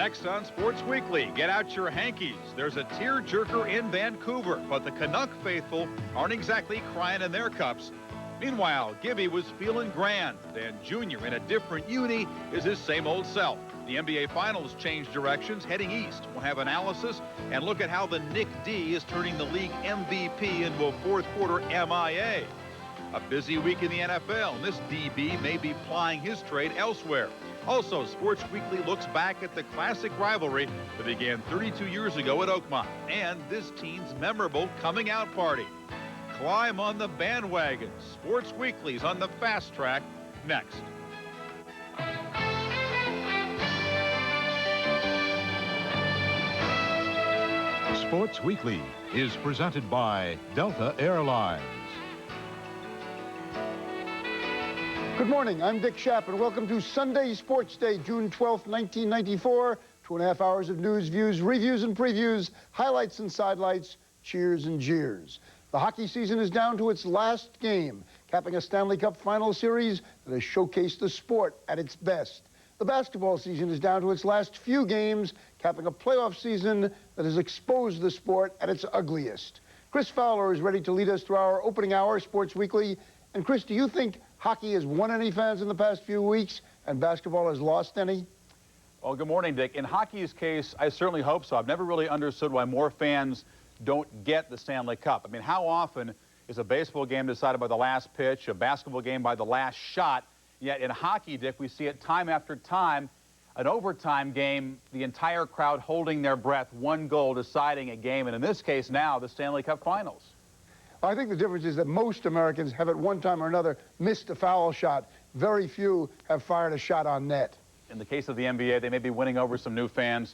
Next on Sports Weekly, get out your hankies. There's a tear-jerker in Vancouver, but the Canuck faithful aren't exactly crying in their cups. Meanwhile, Gibby was feeling grand, and Junior in a different uni is his same old self. The NBA Finals changed directions, heading east. We'll have analysis and look at how the Nick D is turning the league MVP into a fourth-quarter MIA. A busy week in the NFL, and this DB may be plying his trade elsewhere. Also, Sports Weekly looks back at the classic rivalry that began 32 years ago at Oakmont and this team's memorable coming out party. Climb on the bandwagon. Sports Weekly's on the fast track next. Sports Weekly is presented by Delta Airlines. Good morning, I'm Dick Schaap, and welcome to Sunday Sports Day, June 12th, 1994. 2.5 hours of news, views, reviews, and previews, highlights and sidelights, cheers and jeers. The hockey season is down to its last game, capping a Stanley Cup final series that has showcased the sport at its best. The basketball season is down to its last few games, capping a playoff season that has exposed the sport at its ugliest. Chris Fowler is ready to lead us through our opening hour, Sports Weekly. And Chris, do you think hockey has won any fans in the past few weeks and basketball has lost any? Well, good morning, Dick. In hockey's case, I certainly hope so. I've never really understood why more fans don't get the Stanley Cup. I mean, how often is a baseball game decided by the last pitch, a basketball game by the last shot? Yet in hockey, Dick, we see it time after time, an overtime game, the entire crowd holding their breath, one goal deciding a game, and in this case now, the Stanley Cup Finals. I think the difference is that most Americans have at one time or another missed a foul shot. Very few have fired a shot on net. In the case of the NBA, they may be winning over some new fans,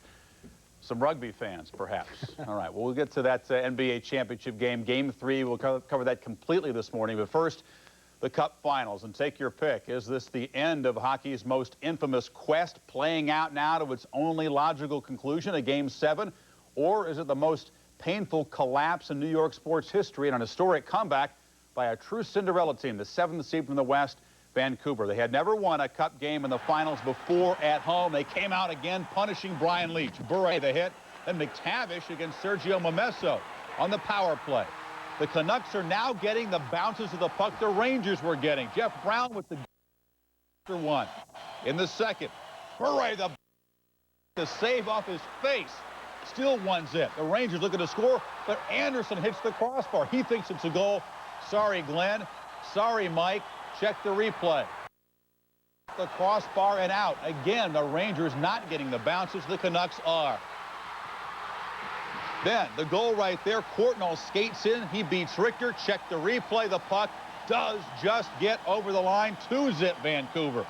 some rugby fans, perhaps. All right, well, we'll get to that NBA championship game. Game 3, we'll cover that completely this morning. But first, the Cup Finals, and take your pick. Is this the end of hockey's most infamous quest playing out now to its only logical conclusion, a Game 7? Or is it the most painful collapse in New York sports history and an historic comeback by a true Cinderella team, the 7th seed from the West, Vancouver? They had never won a Cup game in the finals before at home. They came out again punishing Brian Leetch. Bure the hit, and McTavish against Sergio Momesso on the power play. The Canucks are now getting the bounces of the puck the Rangers were getting. Jeff Brown with the one. In the second, Bure the save off his face. Still 1-0. The Rangers looking to score, but Anderson hits the crossbar. He thinks it's a goal. Sorry, Glenn. Sorry, Mike. Check the replay. The crossbar and out. Again, the Rangers not getting the bounces. The Canucks are. Then the goal right there. Courtnall skates in. He beats Richter. Check the replay. The puck does just get over the line. 2-0 Vancouver.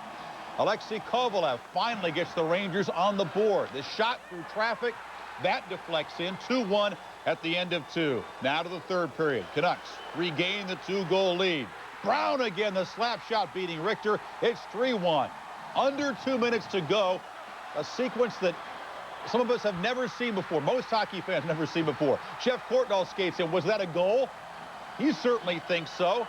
Alexei Kovalev finally gets the Rangers on the board. The shot through traffic. That deflects in. 2-1 at the end of 2. Now to the third period. Canucks regain the 2-goal lead. Brown again, the slap shot beating Richter. It's 3-1. Under 2 minutes to go. A sequence that some of us have never seen before. Most hockey fans never seen before. Jeff Courtnall skates in. Was that a goal? He certainly thinks so.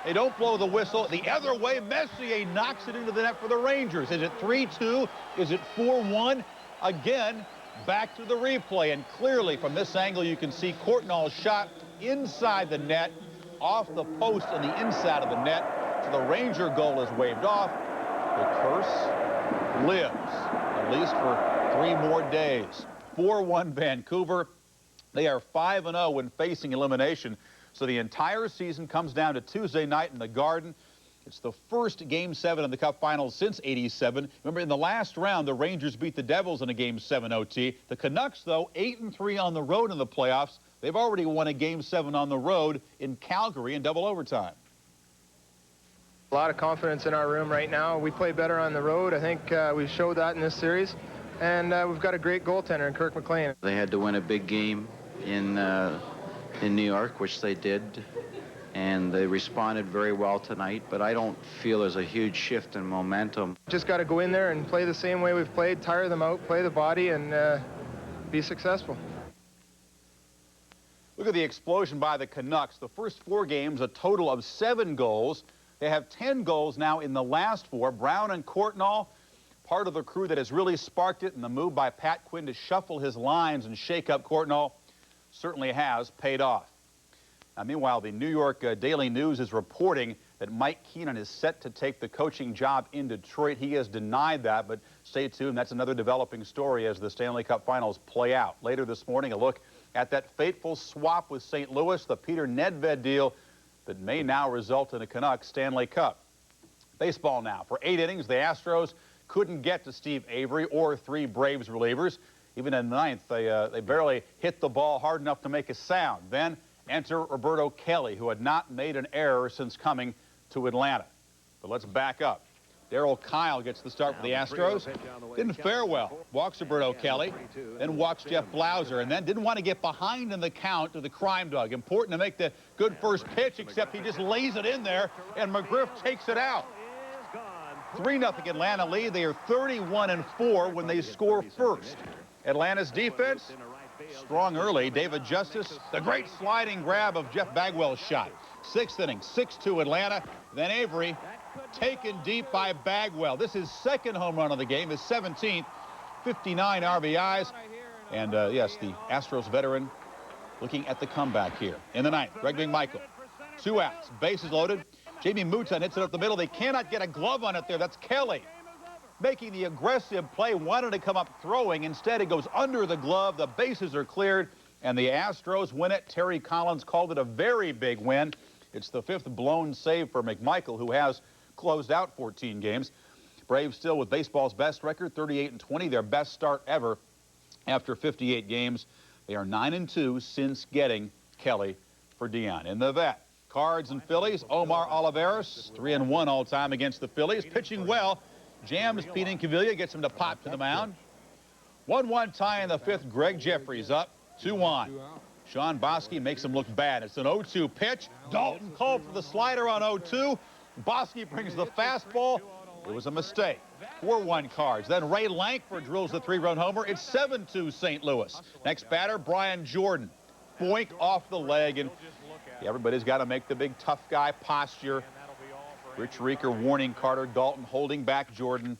They don't blow the whistle. The other way, Messier knocks it into the net for the Rangers. Is it 3-2? Is it 4-1? Again, back to the replay, and clearly from this angle you can see Courtnall's shot inside the net, off the post and the inside of the net. So the Ranger goal is waved off. The curse lives, at least for 3 more days. 4-1 Vancouver. They are 5-0 when facing elimination. So the entire season comes down to Tuesday night in the Garden. It's the first Game 7 in the Cup Finals since '87. Remember, in the last round, the Rangers beat the Devils in a Game 7 OT. The Canucks, though, 8-3 on the road in the playoffs. They've already won a Game 7 on the road in Calgary in double overtime. A lot of confidence in our room right now. We play better on the road. I think we showed that in this series. And we've got a great goaltender in Kirk McLean. They had to win a big game in New York, which they did. And they responded very well tonight, but I don't feel there's a huge shift in momentum. Just got to go in there and play the same way we've played, tire them out, play the body, and be successful. Look at the explosion by the Canucks. The first 4 games, a total of 7 goals. They have 10 goals now in the last 4. Brown and Courtnall part of the crew that has really sparked it, and the move by Pat Quinn to shuffle his lines and shake up Courtnall certainly has paid off. Now, meanwhile, the New York Daily News is reporting that Mike Keenan is set to take the coaching job in Detroit. He has denied that, but stay tuned. That's another developing story as the Stanley Cup Finals play out. Later this morning, a look at that fateful swap with St. Louis, the Peter Nedved deal that may now result in a Canucks Stanley Cup. Baseball now. For 8 innings, the Astros couldn't get to Steve Avery or 3 Braves relievers. Even in the 9th, they barely hit the ball hard enough to make a sound. Then enter Roberto Kelly, who had not made an error since coming to Atlanta. But let's back up. Darryl Kyle gets the start for the Astros. Didn't fare well. Walks Roberto Kelly, then walks Jeff Blauser, and then didn't want to get behind in the count to the crime dog. Important to make the good first pitch, except he just lays it in there, and McGriff takes it out. 3-0 Atlanta lead. They are 31-4 when they score first. Atlanta's defense, strong early. David Justice, the great sliding grab of Jeff Bagwell's shot. 6th inning, 6-2 Atlanta. Then Avery taken deep by Bagwell. This is second home run of the game, his 17th, 59 RBIs. And yes, the Astros veteran looking at the comeback here. In the 9th, Greg McMichael, 2 outs, bases loaded. Jamie Mouton hits it up the middle. They cannot get a glove on it there. That's Kelly making the aggressive play, wanted to come up throwing. Instead, it goes under the glove. The bases are cleared, and the Astros win it. Terry Collins called it a very big win. It's the 5th blown save for McMichael, who has closed out 14 games. Braves still with baseball's best record, 38-20, their best start ever after 58 games. They are 9-2 since getting Kelly for Dion. In the vet, Cards and Phillies, Omar Olivares, 3-1 all time against the Phillies, pitching well. Jams Pete Incaviglia, gets him to pop to the mound. 1-1 tie in the 5th. Greg Jeffries up, 2-on. Sean Bosky makes him look bad. It's an 0-2 pitch. Dalton called for the slider on 0-2. Bosky brings the fastball. It was a mistake. 4-1 Cards. Then Ray Lankford drills the 3-run homer. It's 7-2 St. Louis. Next batter, Brian Jordan. Boink off the leg, and everybody's got to make the big tough guy posture. Rich Reeker warning Carter. Dalton holding back Jordan.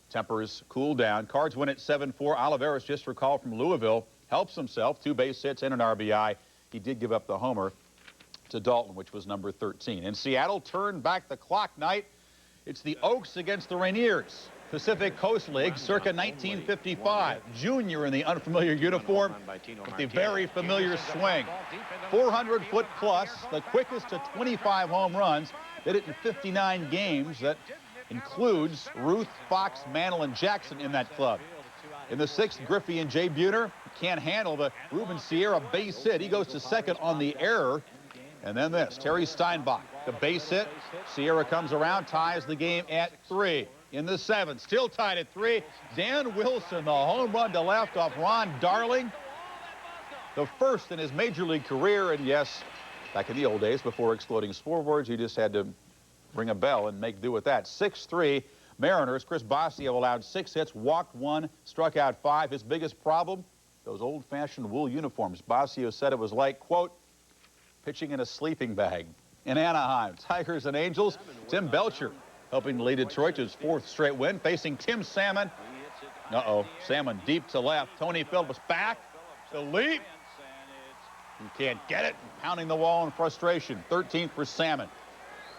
Tempers cool down. Cards win at 7-4. Olivares, just recalled from Louisville, helps himself. 2 base hits and an RBI. He did give up the homer to Dalton, which was number 13. In Seattle, turn back the clock night. It's the Oaks against the Rainiers. Pacific Coast League, circa 1955. Junior in the unfamiliar uniform with the very familiar swing. 400-foot plus, the quickest to 25 home runs. Did it in 59 games. That includes Ruth, Fox, Mantle, and Jackson in that club. In the 6th, Griffey and Jay Buhner can't handle the Ruben Sierra base hit. He goes to second on the error. And then this, Terry Steinbach, the base hit. Sierra comes around, ties the game at 3. In the 7th, still tied at 3. Dan Wilson, the home run to left off Ron Darling. The first in his major league career, and yes, back in the old days, before exploding scoreboards, you just had to ring a bell and make do with that. 6-3 Mariners. Chris Bosio allowed 6 hits, walked 1, struck out 5. His biggest problem, those old-fashioned wool uniforms. Bosio said it was like, quote, pitching in a sleeping bag. In Anaheim, Tigers and Angels, Tim Belcher helping to lead Detroit to his 4th straight win, facing Tim Salmon. Salmon deep to left. Tony Phillips back to leap. You can't get it. Pounding the wall in frustration. 13th for Salmon.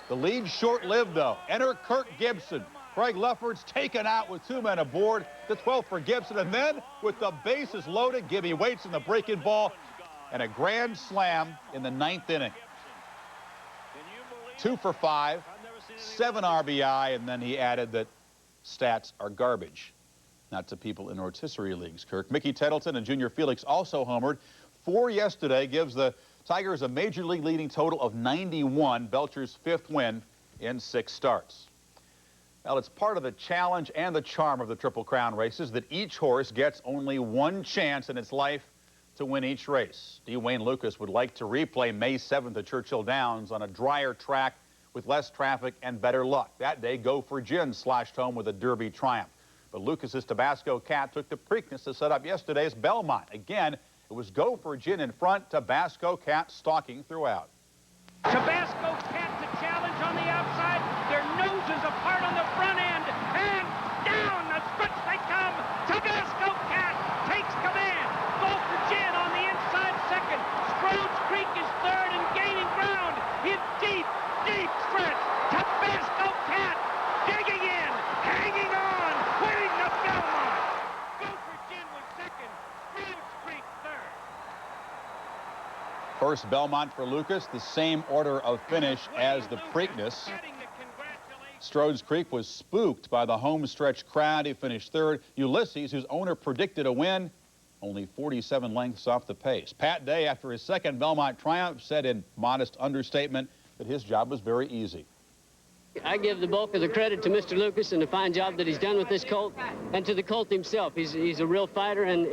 The lead short-lived, though. Enter Kirk Gibson. Craig Lefford's taken out with 2 men aboard. The 12th for Gibson. And then, with the bases loaded, Gibby waits in the breaking ball. And a grand slam in the 9th inning. 2 for 5. 7 RBI. And then he added that stats are garbage. Not to people in rotisserie leagues, Kirk. Mickey Tettleton and Junior Felix also homered. 4 yesterday gives the Tigers a major league leading total of 91. Belcher's 5th win in 6 starts. Well, it's part of the challenge and the charm of the Triple Crown races that each horse gets only 1 chance in its life to win each race. D. Wayne Lucas would like to replay May 7th at Churchill Downs on a drier track with less traffic and better luck. That day, Go for Gin slashed home with a Derby triumph. But Lucas's Tabasco Cat took the Preakness to set up yesterday's Belmont. Again, it was Go for Gin in front, Tabasco Cat stalking throughout. Tabasco Cat to challenge on the outside. Their noses apart on the front end. And down the First Belmont for Lucas, the same order of finish as the Preakness. Strode's Creek was spooked by the home stretch crowd. He finished third. Ulysses, whose owner predicted a win, only 47 lengths off the pace. Pat Day, after his second Belmont triumph, said in modest understatement that his job was very easy. I give the bulk of the credit to Mr. Lucas and the fine job that he's done with this colt, and to the colt himself. He's a real fighter and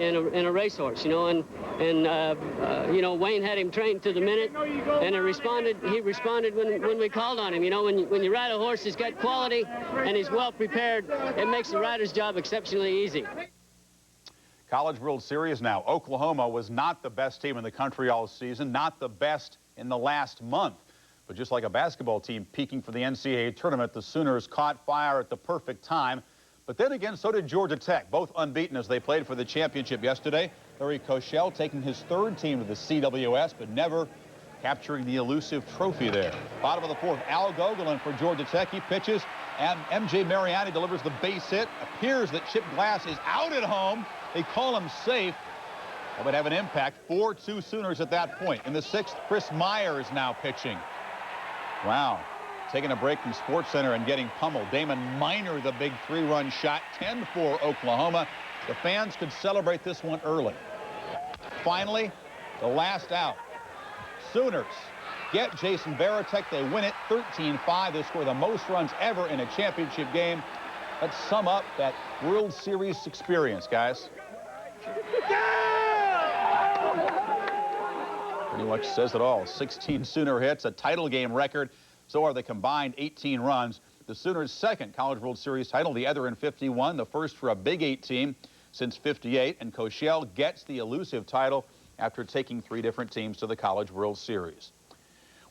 a racehorse, you know, you know, Wayne had him trained to the minute, and he responded when we called on him. You know, when you ride a horse that's got quality and he's well prepared, it makes the rider's job exceptionally easy. College World Series now. Oklahoma was not the best team in the country all season, not the best in the last month. But just like a basketball team peaking for the NCAA tournament, the Sooners caught fire at the perfect time. But then again, so did Georgia Tech, both unbeaten as they played for the championship yesterday. Larry Koshel taking his third team to the CWS, but never capturing the elusive trophy there. Bottom of the fourth, Al Gogolin for Georgia Tech. He pitches, and M.J. Mariani delivers the base hit. Appears that Chip Glass is out at home. They call him safe. That would have an impact. 4-2 Sooners at that point. In the sixth, Chris Meyer is now pitching. Wow. Taking a break from SportsCenter and getting pummeled. Damon Minor, the big three-run shot. 10-4 Oklahoma. The fans could celebrate this one early. Finally, the last out. Sooners get Jason Varitek. They win it 13-5. They score the most runs ever in a championship game. Let's sum up that World Series experience, guys. Pretty much says it all. 16 Sooner hits, a title game record. So are the combined 18 runs. The Sooners' second College World Series title, the other in 51, the first for a Big 8 team since 58. And Koshel gets the elusive title after taking 3 different teams to the College World Series.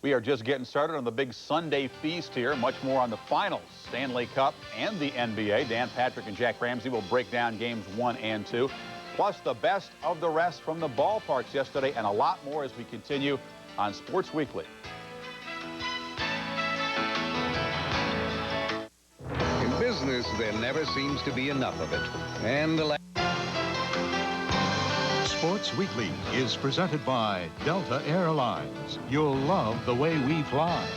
We are just getting started on the big Sunday feast here. Much more on the finals, Stanley Cup and the NBA. Dan Patrick and Jack Ramsey will break down games 1 and 2. Plus the best of the rest from the ballparks yesterday, and a lot more as we continue on Sports Weekly. In business, there never seems to be enough of it. And the Sports Weekly is presented by Delta Airlines. You'll love the way we fly.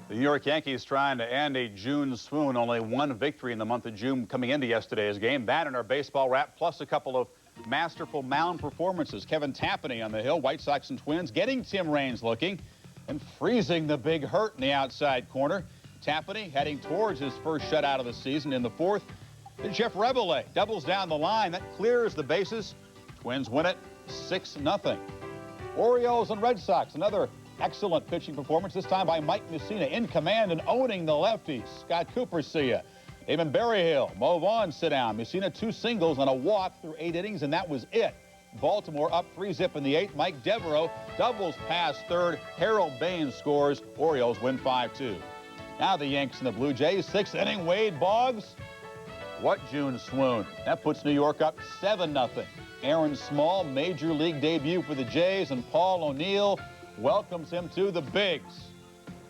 The New York Yankees trying to end a June swoon. Only one victory in the month of June coming into yesterday's game. That and our baseball wrap, plus a couple of masterful mound performances. Kevin Tapani on the hill, White Sox and Twins, getting Tim Raines looking and freezing the big hurt in the outside corner. Tapani heading towards his first shutout of the season in the fourth. Then Jeff Rebele doubles down the line. That clears the bases. Twins win it 6-0. Orioles and Red Sox, another excellent pitching performance, this time by Mike Mussina in command and owning the lefties. Scott Cooper, see ya. Damon Berryhill, Mo Vaughn sit down. Mussina 2 singles and a walk through 8 innings, and that was it. Baltimore up 3-zip in the 8th. Mike Devereaux doubles past third. Harold Baines scores. Orioles win 5-2. Now the Yanks and the Blue Jays. 6th inning, Wade Boggs. What June swoon. That puts New York up 7-0. Aaron Small, major league debut for the Jays, and Paul O'Neill welcomes him to the bigs.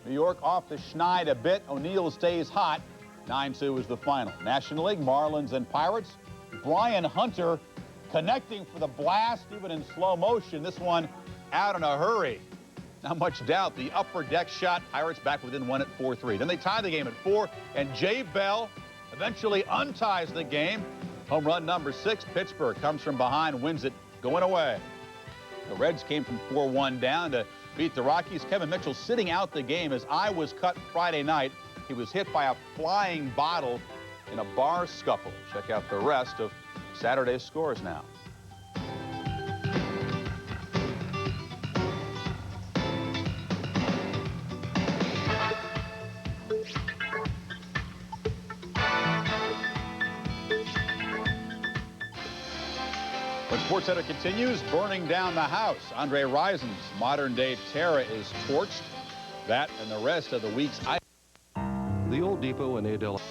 New York off the schneid a bit. O'Neill stays hot. 9-2 is the final. National League, Marlins and Pirates. Brian Hunter connecting for the blast, even in slow motion. This one out in a hurry. Not much doubt. The upper deck shot. Pirates back within 1 at 4-3. Then they tie the game at 4, and Jay Bell eventually unties the game. Home run number 6. Pittsburgh comes from behind, wins it, going away. The Reds came from 4-1 down to beat the Rockies. Kevin Mitchell sitting out the game. His eye was cut Friday night. He was hit by a flying bottle in a bar scuffle. Check out the rest of Saturday's scores now. When SportsCenter continues, burning down the house. Andre Rison's modern-day Terra is torched. That and the rest of the week's items. The Old Depot in Adel.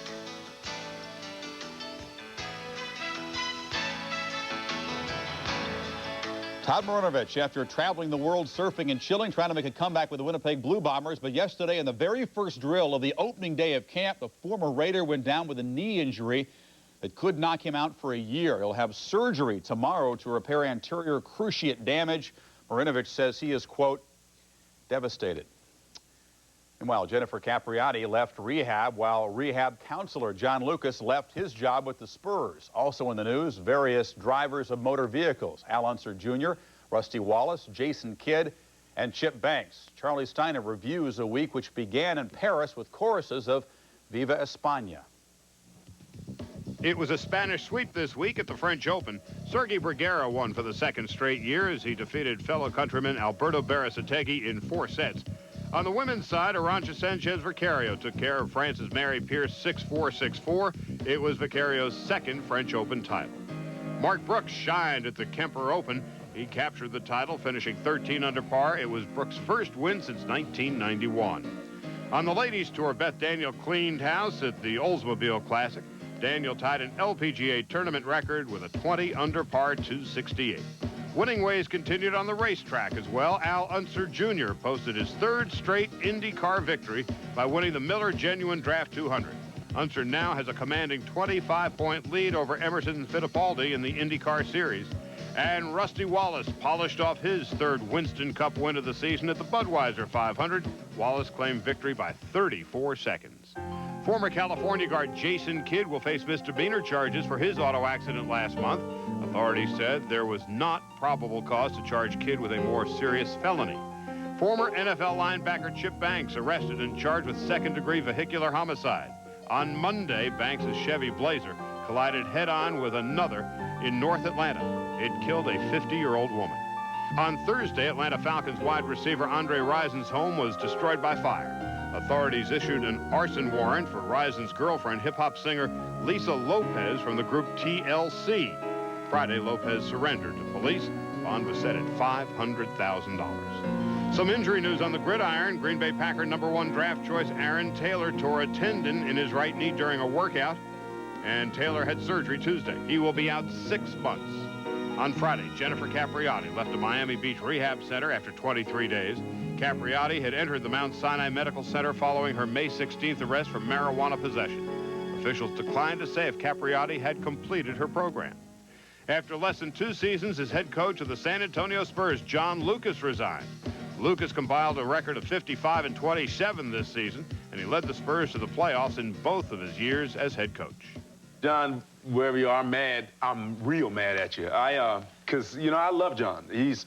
Todd Marinovich, after traveling the world surfing and chilling, trying to make a comeback with the Winnipeg Blue Bombers. But yesterday, in the very first drill of the opening day of camp, the former Raider went down with a knee injury that could knock him out for a year. He'll have surgery tomorrow to repair anterior cruciate damage. Marinovich says he is, quote, devastated. Meanwhile, Jennifer Capriati left rehab while rehab counselor John Lucas left his job with the Spurs. Also in the news, various drivers of motor vehicles, Al Unser Jr., Rusty Wallace, Jason Kidd, and Chip Banks. Charlie Steiner reviews a week which began in Paris with choruses of Viva España. It was a Spanish sweep this week at the French Open. Sergi Bruguera won for the second straight year as he defeated fellow countryman Alberto Berasategui in 4 sets. On the women's side, Arantxa Sanchez Vicario took care of France's Mary Pierce 6-4, 6-4. It was Vicario's second French Open title. Mark Brooks shined at the Kemper Open. He captured the title, finishing 13 under par. It was Brooks' first win since 1991. On the ladies' tour, Beth Daniel cleaned house at the Oldsmobile Classic. Daniel tied an LPGA tournament record with a 20 under par 268. Winning ways continued on the racetrack as well. Al Unser Jr. posted his 3rd straight IndyCar victory by winning the Miller Genuine Draft 200. Unser now has a commanding 25-point lead over Emerson Fittipaldi in the IndyCar Series. And Rusty Wallace polished off his 3rd Winston Cup win of the season at the Budweiser 500. Wallace claimed victory by 34 seconds. Former California guard Jason Kidd will face misdemeanor charges for his auto accident last month. Authorities said there was not probable cause to charge Kidd with a more serious felony. Former NFL linebacker Chip Banks arrested and charged with 2nd-degree vehicular homicide. On Monday, Banks' Chevy Blazer collided head-on with another in North Atlanta. It killed a 50-year-old woman. On Thursday, Atlanta Falcons wide receiver Andre Rison's home was destroyed by fire. Authorities issued an arson warrant for Rison's girlfriend, hip-hop singer Lisa Lopez from the group TLC. Friday, Lopez surrendered to police. Bond was set at $500,000. Some injury news on the gridiron. Green Bay Packer #1 draft choice Aaron Taylor tore a tendon in his right knee during a workout, and Taylor had surgery Tuesday. He will be out 6 months. On Friday, Jennifer Capriati left a Miami Beach rehab center after 23 days. Capriati had entered the Mount Sinai Medical Center following her May 16th arrest for marijuana possession. Officials declined to say if Capriati had completed her program. After less than 2 seasons as head coach of the San Antonio Spurs, John Lucas resigned. Lucas compiled a record of 55-27 this season, and he led the Spurs to the playoffs in both of his years as head coach. John, wherever you are, I'm mad. I'm real mad at you. Because, you know, I love John. He's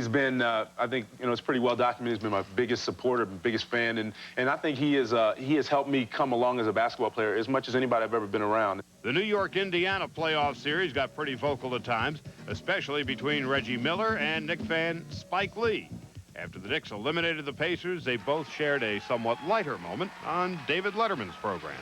been, I think, you know, it's pretty well documented. He's been my biggest supporter, biggest fan, and I think he has helped me come along as a basketball player as much as anybody I've ever been around. The New York-Indiana playoff series got pretty vocal at times, especially between Reggie Miller and Knick fan Spike Lee. After the Knicks eliminated the Pacers, they both shared a somewhat lighter moment on David Letterman's program.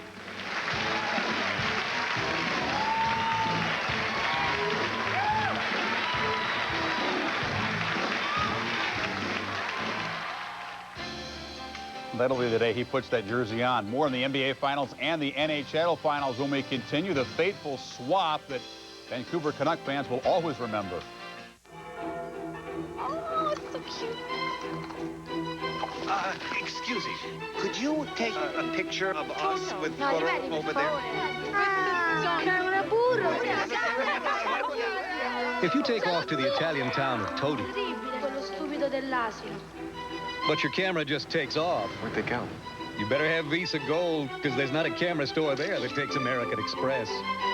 That'll be the day he puts that jersey on. More in the NBA Finals and the NHL Finals when we continue the fateful swap that Vancouver Canuck fans will always remember. Oh, it's so cute. Excuse me. Could you take a picture of us with photo over there? If you take off to the Italian town of Todi, but your camera just takes off. Where'd they go? You better have Visa Gold, because there's not a camera store there that takes American Express.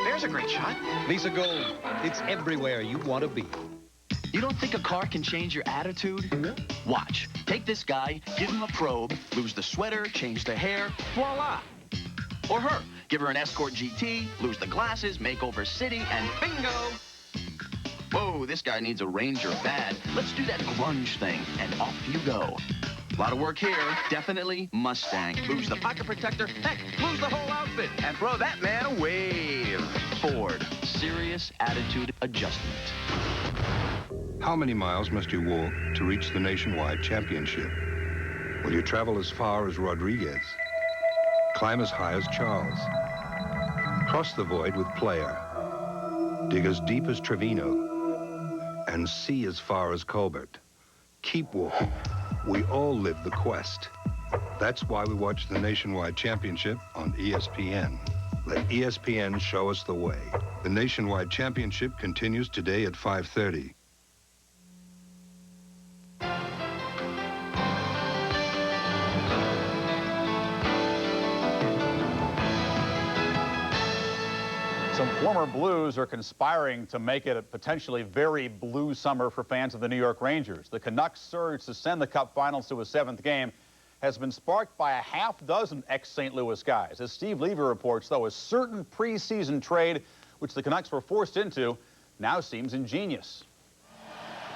There's a great shot. Visa Gold, it's everywhere you want to be. You don't think a car can change your attitude? Watch. Take this guy, give him a probe, lose the sweater, change the hair, voila. Or her. Give her an Escort GT, lose the glasses, make over city, and bingo. Whoa, this guy needs a Ranger bad. Let's do that grunge thing, and off you go. A lot of work here. Definitely Mustang. Lose the pocket protector. Heck, lose the whole outfit. And throw that man a wave. Ford. Serious attitude adjustment. How many miles must you walk to reach the nationwide championship? Will you travel as far as Rodriguez? Climb as high as Charles? Cross the void with Player? Dig as deep as Trevino? And see as far as Colbert? Keep walking. We all live the quest. That's why we watch the Nationwide Championship on ESPN. Let ESPN show us the way. The Nationwide Championship continues today at 5:30. Some former Blues are conspiring to make it a potentially very blue summer for fans of the New York Rangers. The Canucks' surge to send the Cup Finals to a 7th game has been sparked by a half-dozen ex-St. Louis guys. As Steve Levy reports, though, a certain preseason trade, which the Canucks were forced into, now seems ingenious.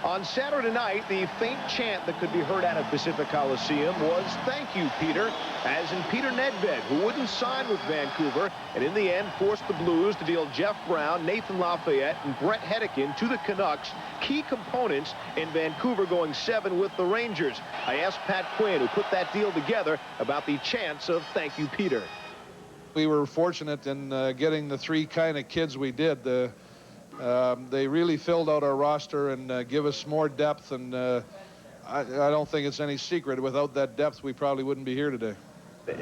On Saturday night, the faint chant that could be heard out of Pacific Coliseum was "Thank you, Peter," as in Peter Nedved, who wouldn't sign with Vancouver, and in the end forced the Blues to deal Jeff Brown, Nathan Lafayette, and Brett Hedican to the Canucks, key components in Vancouver going 7 with the Rangers. I asked Pat Quinn, who put that deal together, about the chants of "Thank you, Peter." We were fortunate in getting the 3 kind of kids we did. They really filled out our roster and give us more depth, and I don't think it's any secret. Without that depth, we probably wouldn't be here today.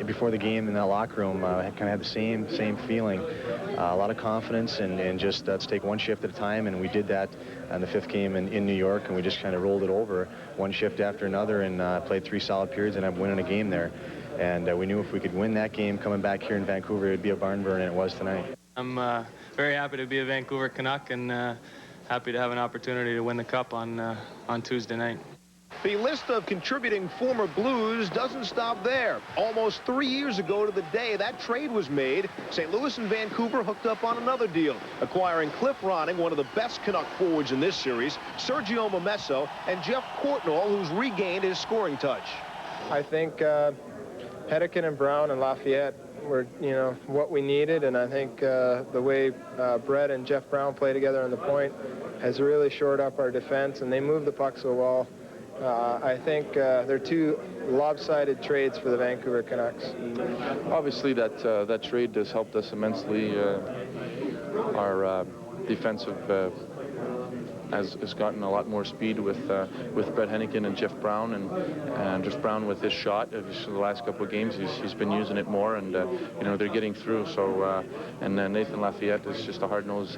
Before the game in that locker room, I kind of had the same feeling. A lot of confidence and just let's take one shift at a time, and we did that in the 5th game in New York, and we just kind of rolled it over one shift after another and played 3 solid periods and ended up winning a game there. And we knew if we could win that game coming back here in Vancouver, it would be a barn burn, and it was tonight. I'm very happy to be a Vancouver Canuck and happy to have an opportunity to win the Cup on Tuesday night. The list of contributing former Blues doesn't stop there. Almost 3 years ago to the day that trade was made, St. Louis and Vancouver hooked up on another deal, acquiring Cliff Ronning, one of the best Canuck forwards in this series, Sergio Momesso, and Jeff Courtnall, who's regained his scoring touch. I think Hedican and Brown and Lafayette were, what we needed, and I think the way Brett and Jeff Brown play together on the point has really shored up our defense, and they move the puck so well. I think they're 2 lopsided trades for the Vancouver Canucks. Obviously, that trade has helped us immensely. Our defensive has gotten a lot more speed with Brett Hedican and Jeff Brown, and Jeff Brown with his shot. The last couple of games, he's been using it more, and they're getting through. So, and Nathan Lafayette is just a hard-nosed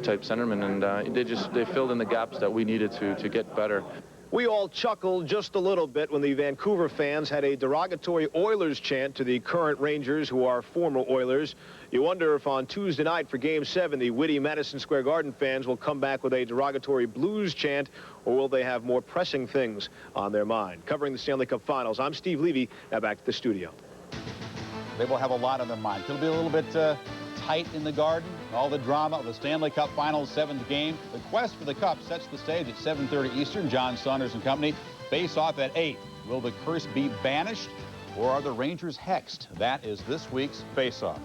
type centerman, and they filled in the gaps that we needed to get better. We all chuckled just a little bit when the Vancouver fans had a derogatory Oilers chant to the current Rangers, who are former Oilers. You wonder if on Tuesday night for Game 7, the witty Madison Square Garden fans will come back with a derogatory Blues chant, or will they have more pressing things on their mind? Covering the Stanley Cup Finals, I'm Steve Levy. Now back to the studio. They will have a lot on their mind. It'll be a little bit tight in the Garden. All the drama of the Stanley Cup Finals 7th game. The quest for the Cup sets the stage at 7:30 Eastern. John Saunders and company face off at 8. Will the curse be banished, or are the Rangers hexed? That is this week's face-off.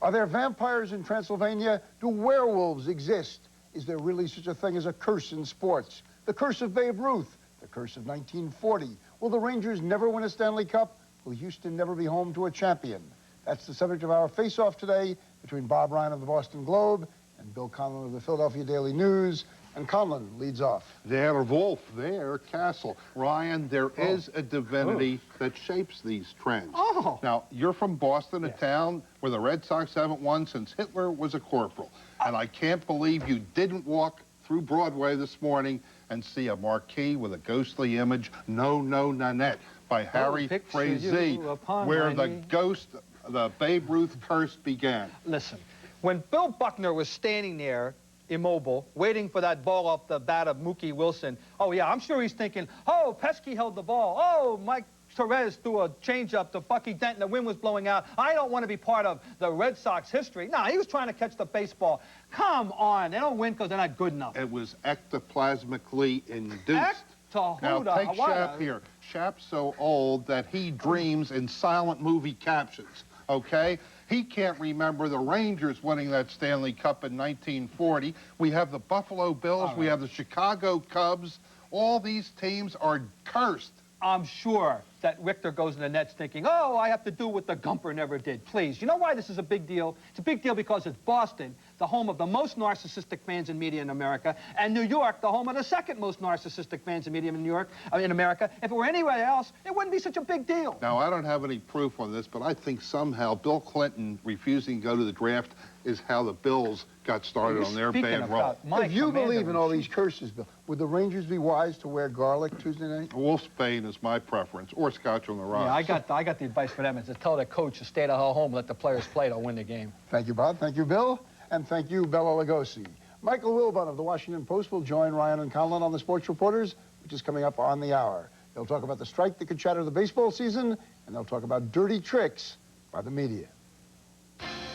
Are there vampires in Transylvania? Do werewolves exist? Is there really such a thing as a curse in sports? The curse of Babe Ruth. The curse of 1940. Will the Rangers never win a Stanley Cup? Will Houston never be home to a champion? That's the subject of our face-off today between Bob Ryan of the Boston Globe and Bill Conlon of the Philadelphia Daily News. And Conlon leads off. Their Wolf, their castle. Ryan, there is a divinity that shapes these trends. Now, you're from Boston, a town where the Red Sox haven't won since Hitler was a corporal. And I can't believe you didn't walk through Broadway this morning and see a marquee with a ghostly image, No, No, Nanette, by Harry Frazee, where the ghost, the Babe Ruth curse began. Listen, when Bill Buckner was standing there, immobile, waiting for that ball off the bat of Mookie Wilson, oh, yeah, I'm sure he's thinking, oh, Pesky held the ball. Oh, Mike Torres threw a changeup to Bucky Dent and the wind was blowing out. I don't want to be part of the Red Sox history. No, he was trying to catch the baseball. Come on, they don't win because they're not good enough. It was ectoplasmically induced. Now, take Shap here. Shap's so old that he dreams in silent movie captions, okay? He can't remember the Rangers winning that Stanley Cup in 1940. We have the Buffalo Bills. We have the Chicago Cubs. All these teams are cursed. I'm sure that Richter goes in the nets thinking, oh, I have to do what the Gumper never did. Please, you know why this is a big deal? It's a big deal because it's Boston, the home of the most narcissistic fans and media in America, and New York, the home of the second most narcissistic fans and media in America. If it were anywhere else, it wouldn't be such a big deal. Now, I don't have any proof on this, but I think somehow Bill Clinton refusing to go to the draft is how the Bills got started on their bad roll. If you believe in all these curses, Bill, Would the Rangers be wise to wear garlic Tuesday night? Wolfsbane is my preference, or Scotch on the rocks. Yeah, I got the advice for them is to tell their coach to stay at home and let the players play to win the game. Thank you, Bob. Thank you, Bill. And thank you, Bella Lugosi. Michael Wilbon of the Washington Post will join Ryan and Colin on the Sports Reporters, which is coming up on the hour. They'll talk about the strike that could shatter the baseball season, and they'll talk about dirty tricks by the media.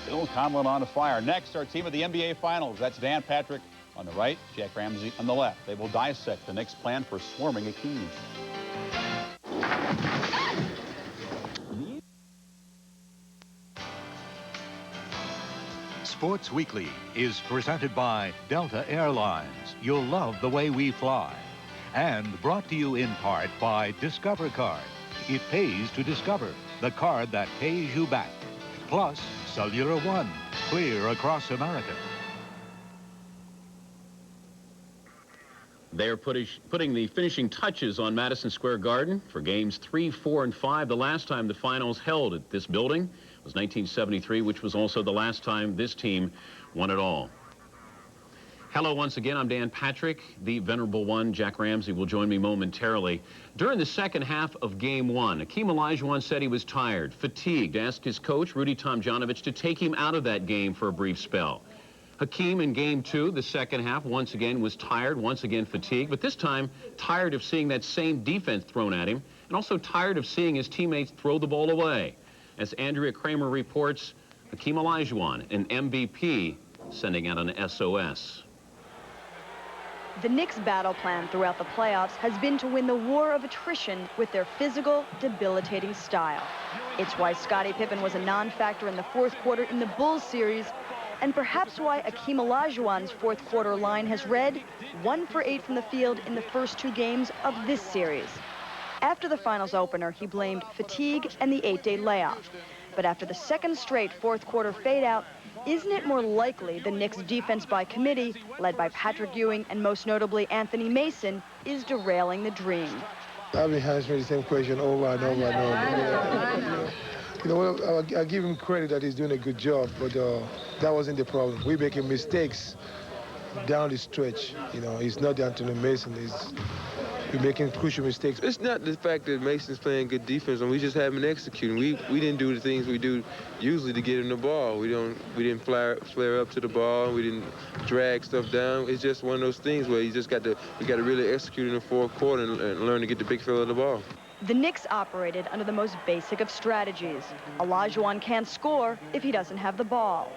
Bill Conlon on fire. Next, our team of the NBA Finals. That's Dan Patrick on the right, Jack Ramsey on the left. They will dissect the Knicks' plan for swarming Akeem. Sports Weekly is presented by Delta Airlines. You'll love the way we fly. And brought to you in part by Discover Card. It pays to discover, the card that pays you back. Plus, Cellular One, clear across America. They're putting the finishing touches on Madison Square Garden for games 3, 4, and 5. The last time the finals held at this building was 1973, which was also the last time this team won it all. Hello once again, I'm Dan Patrick. The venerable one, Jack Ramsey, will join me momentarily. During the second half of Game 1, Akeem Olajuwon said he was tired, fatigued, asked his coach, Rudy Tomjanovich, to take him out of that game for a brief spell. Hakeem in Game 2, the second half, once again was tired, once again fatigued, but this time tired of seeing that same defense thrown at him, and also tired of seeing his teammates throw the ball away. As Andrea Kramer reports, Akeem Olajuwon, an MVP, sending out an SOS. The Knicks' battle plan throughout the playoffs has been to win the war of attrition with their physical, debilitating style. It's why Scottie Pippen was a non-factor in the fourth quarter in the Bulls series, and perhaps why Akeem Olajuwon's fourth quarter line has read 1 for 8 from the field in the first 2 games of this series. After the finals opener, he blamed fatigue and the 8-day layoff. But after the second straight fourth quarter fade-out, isn't it more likely the Knicks' defense by committee, led by Patrick Ewing and most notably Anthony Mason, is derailing the dream? I've been answering the same question over and over and over. You know, I give him credit that he's doing a good job, but that wasn't the problem. We're making mistakes down the stretch. You know, it's not Anthony Mason. We're making crucial mistakes. It's not the fact that Mason's playing good defense, and we just haven't executed. We didn't do the things we do usually to get him the ball. We didn't flare up to the ball. We didn't drag stuff down. It's just one of those things where we got to really execute in the fourth quarter and learn to get the big feel of the ball. The Knicks operated under the most basic of strategies. Olajuwon can't score if he doesn't have the ball.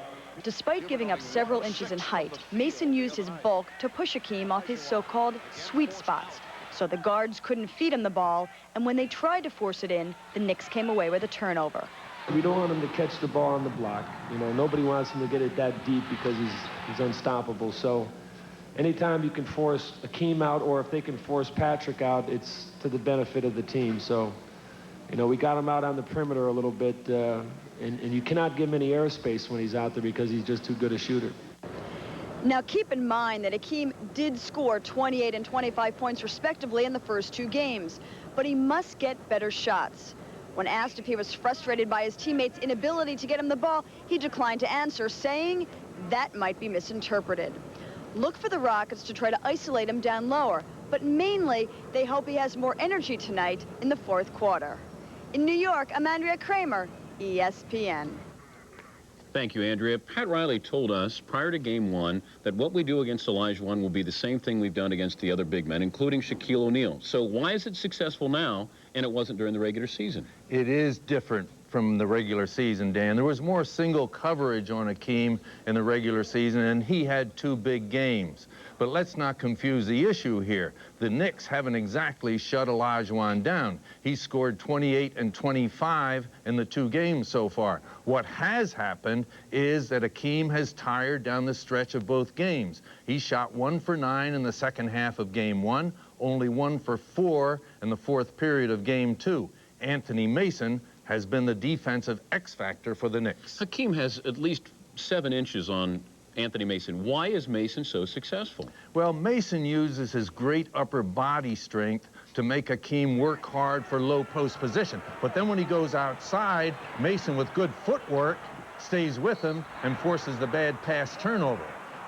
Despite giving up several inches in height, Mason used his bulk to push Akeem off his so-called sweet spots. So the guards couldn't feed him the ball, and when they tried to force it in, the Knicks came away with a turnover. We don't want him to catch the ball on the block. You know, nobody wants him to get it that deep because he's unstoppable. So anytime you can force Akeem out, or if they can force Patrick out, it's to the benefit of the team. So, you know, we got him out on the perimeter a little bit, and you cannot give him any airspace when he's out there because he's just too good a shooter. Now, keep in mind that Akeem did score 28 and 25 points respectively in the first 2 games, but he must get better shots. When asked if he was frustrated by his teammates' inability to get him the ball, he declined to answer, saying that might be misinterpreted. Look for the Rockets to try to isolate him down lower, but mainly they hope he has more energy tonight in the fourth quarter. In New York, I'm Andrea Kramer, ESPN. Thank you, Andrea. Pat Riley told us prior to Game 1 that what we do against Olajuwon will be the same thing we've done against the other big men, including Shaquille O'Neal. So why is it successful now and it wasn't during the regular season? It is different from the regular season, Dan. There was more single coverage on Akeem in the regular season, and he had 2 big games. But let's not confuse the issue here. The Knicks haven't exactly shut Olajuwon down. He scored 28 and 25 in the 2 games so far. What has happened is that Akeem has tired down the stretch of both games. He shot 1 for 9 in the second half of Game 1, only 1 for 4 in the fourth period of Game 2. Anthony Mason has been the defensive X factor for the Knicks. Hakeem has at least 7 inches on Anthony Mason. Why is Mason so successful? Well, Mason uses his great upper body strength to make Akeem work hard for low post position. But then when he goes outside, Mason, with good footwork, stays with him and forces the bad pass turnover.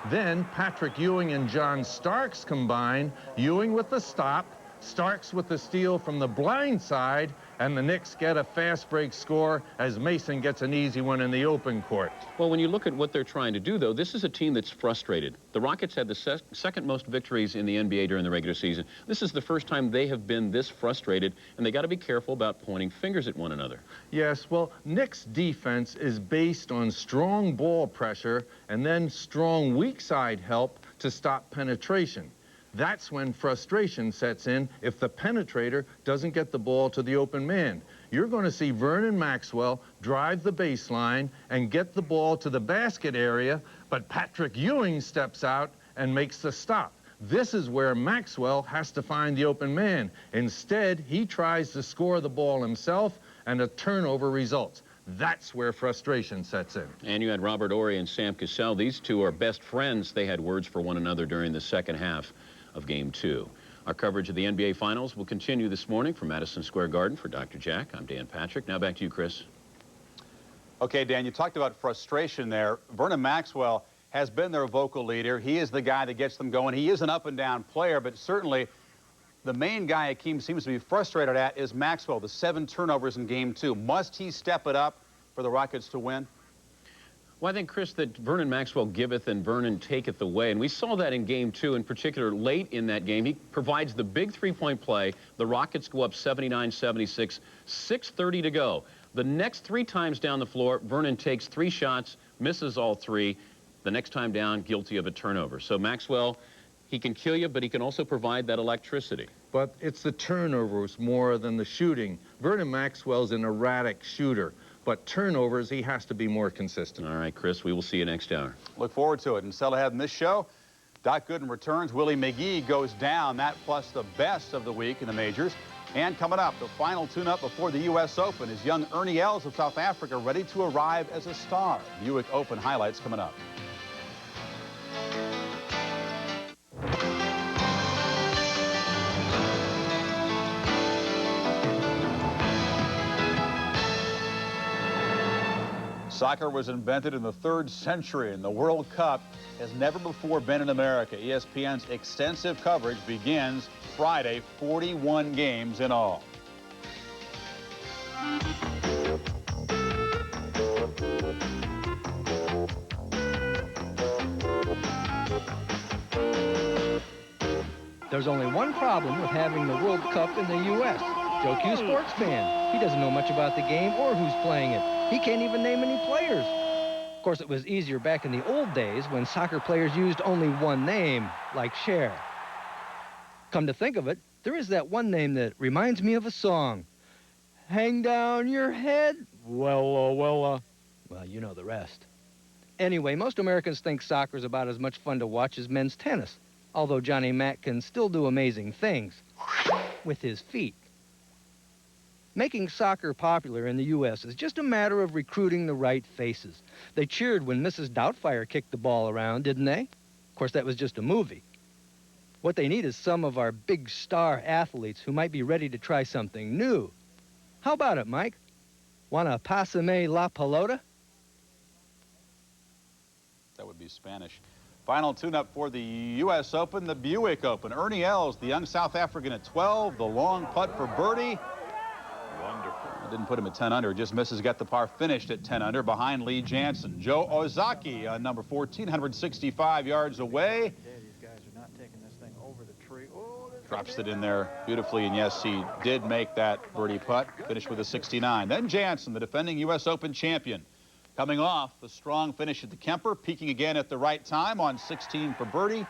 Then Patrick Ewing and John Starks combine, Ewing with the stop, Starks with the steal from the blind side, and the Knicks get a fast break score as Mason gets an easy one in the open court. Well, when you look at what they're trying to do, though, this is a team that's frustrated. The Rockets had the second most victories in the NBA during the regular season. This is the first time they have been this frustrated, and they got to be careful about pointing fingers at one another. Yes, well, Knicks' defense is based on strong ball pressure and then strong weak side help to stop penetration. That's when frustration sets in if the penetrator doesn't get the ball to the open man. You're going to see Vernon Maxwell drive the baseline and get the ball to the basket area, but Patrick Ewing steps out and makes the stop. This is where Maxwell has to find the open man. Instead, he tries to score the ball himself, and a turnover results. That's where frustration sets in. And you had Robert Horry and Sam Cassell. These two are best friends. They had words for one another during the second half of Game 2. Our coverage of the NBA Finals will continue this morning from Madison Square Garden. For Dr. Jack, I'm Dan Patrick. Now back to you, Chris. Okay, Dan, you talked about frustration there. Vernon Maxwell has been their vocal leader. He is the guy that gets them going. He is an up-and-down player, but certainly the main guy Hakeem seems to be frustrated at is Maxwell, the 7 turnovers in Game 2. Must he step it up for the Rockets to win? Well, I think, Chris, that Vernon Maxwell giveth and Vernon taketh away. And we saw that in Game 2, in particular, late in that game. He provides the big three-point play. The Rockets go up 79-76, 6:30 to go. The next 3 times down the floor, Vernon takes 3 shots, misses all 3. The next time down, guilty of a turnover. So Maxwell, he can kill you, but he can also provide that electricity. But it's the turnovers more than the shooting. Vernon Maxwell's an erratic shooter, but turnovers, he has to be more consistent. All right, Chris, we will see you next hour. Look forward to it. And still ahead in this show, Doc Gooden returns. Willie McGee goes down. That plus the best of the week in the majors. And coming up, the final tune-up before the U.S. Open is young Ernie Els of South Africa ready to arrive as a star. Buick Open highlights coming up. Soccer was invented in the 3rd century, and the World Cup has never before been in America. ESPN's extensive coverage begins Friday, 41 games in all. There's only one problem with having the World Cup in the U.S. Joe Q, sports fan. He doesn't know much about the game or who's playing it. He can't even name any players. Of course, it was easier back in the old days when soccer players used only one name, like Cher. Come to think of it, there is that one name that reminds me of a song. Hang down your head. Well, you know the rest. Anyway, most Americans think soccer's about as much fun to watch as men's tennis, although Johnny Mack can still do amazing things with his feet. Making soccer popular in the U.S. is just a matter of recruiting the right faces. They cheered when Mrs. Doubtfire kicked the ball around, didn't they? Of course, that was just a movie. What they need is some of our big star athletes who might be ready to try something new. How about it, Mike? Wanna pásame la pelota? That would be Spanish. Final tune-up for the U.S. Open, the Buick Open. Ernie Els, the young South African at 12, the long putt for birdie. Wonderful. Didn't put him at 10 under, just misses, got the par finished at 10 under behind Lee Jansen. Joe Ozaki on number 14, 165 yards away. These guys are not taking this thing over the tree. Drops it in there beautifully, and yes, he did make that birdie putt, finished with a 69. Then Jansen, the defending U.S. Open champion, coming off the strong finish at the Kemper, peaking again at the right time on 16 for birdie.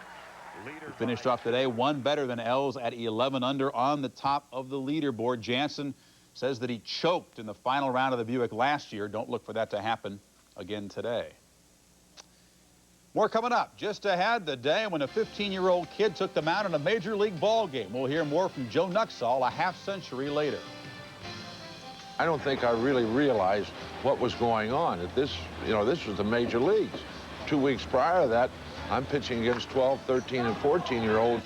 He finished off today one better than Els at 11 under on the top of the leaderboard. Jansen says that he choked in the final round of the Buick last year. Don't look for that to happen again today. More coming up. Just ahead, the day when a 15-year-old kid took them out in a major league ball game. We'll hear more from Joe Nuxall a half-century later. I don't think I really realized what was going on. This was the major leagues. 2 weeks prior to that, I'm pitching against 12, 13, and 14-year-olds.